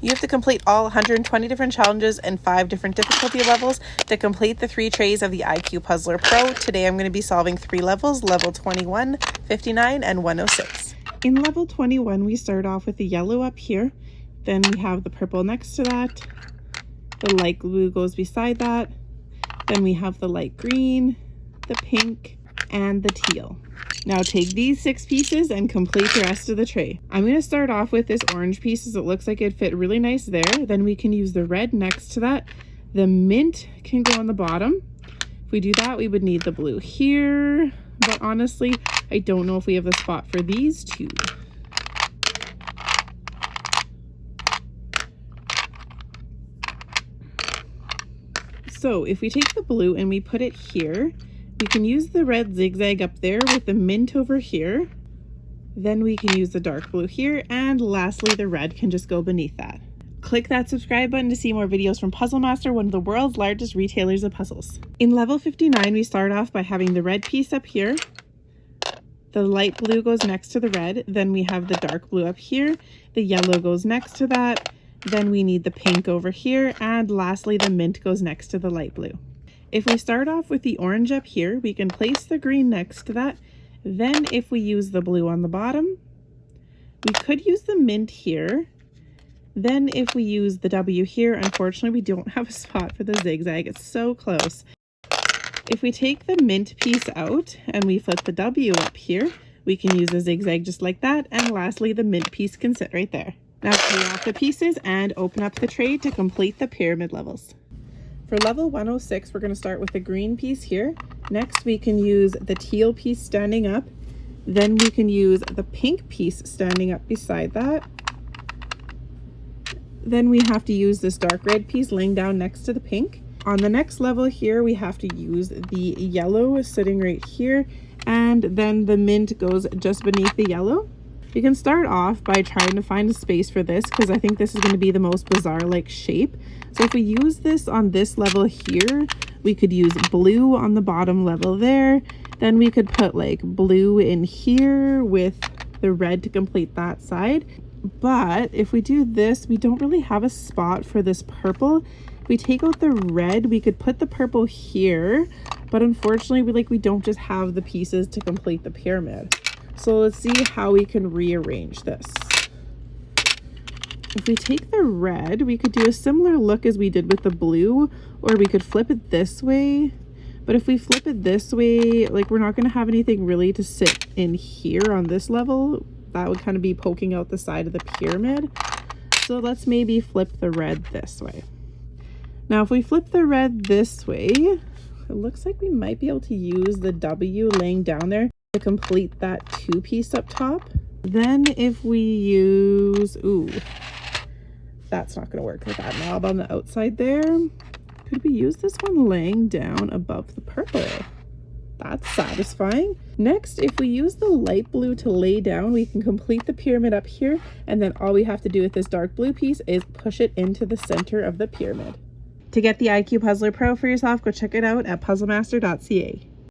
You have to complete all 120 different challenges and 5 different difficulty levels to complete the 3 trays of the IQ Puzzler Pro. Today I'm going to be solving 3 levels, level 21, 59, and 106. In level 21, we start off with the yellow up here. Then we have the purple next to that. The light blue goes beside that. Then we have the light green, the pink, and the teal. Now take these 6 pieces and complete the rest of the tray. I'm going to start off with this orange piece as it looks like it fit really nice there. Then we can use the red next to that. The mint can go on the bottom. If we do that, we would need the blue here. But honestly, I don't know if we have the spot for these 2. So if we take the blue and we put it here, we can use the red zigzag up there with the mint over here. Then we can use the dark blue here, and lastly the red can just go beneath that. Click that subscribe button to see more videos from Puzzle Master, one of the world's largest retailers of puzzles. In level 59, we start off by having the red piece up here. The light blue goes next to the red. Then we have the dark blue up here. The yellow goes next to that. Then we need the pink over here. And lastly, the mint goes next to the light blue. If we start off with the orange up here, we can place the green next to that. Then if we use the blue on the bottom, we could use the mint here. Then if we use the W here, unfortunately, we don't have a spot for the zigzag. It's so close. If we take the mint piece out and we flip the W up here, we can use a zigzag just like that. And lastly, the mint piece can sit right there. Now peel off the pieces and open up the tray to complete the pyramid levels. For level 106, we're going to start with the green piece here. Next, we can use the teal piece standing up. Then we can use the pink piece standing up beside that. Then we have to use this dark red piece laying down next to the pink. On the next level here, we have to use the yellow sitting right here. And then the mint goes just beneath the yellow. You can start off by trying to find a space for this because I think this is going to be the most bizarre like shape. So if we use this on this level here, we could use blue on the bottom level there. Then we could put like blue in here with the red to complete that side. But if we do this, we don't really have a spot for this purple. If we take out the red, we could put the purple here. But unfortunately, we don't just have the pieces to complete the pyramid. So let's see how we can rearrange this. If we take the red, we could do a similar look as we did with the blue, or we could flip it this way. But if we flip it this way, we're not going to have anything really to sit in here on this level. That would kind of be poking out the side of the pyramid. So let's maybe flip the red this way. Now, if we flip the red this way, it looks like we might be able to use the W laying down there to complete that 2 piece up top. Then if we use, that's not going to work with that knob on the outside there. Could we use this one laying down above the purple? That's satisfying. Next, if we use the light blue to lay down, we can complete the pyramid up here, and then all we have to do with this dark blue piece is push it into the center of the pyramid. To get the IQ Puzzler Pro for yourself, go check it out at puzzlemaster.ca.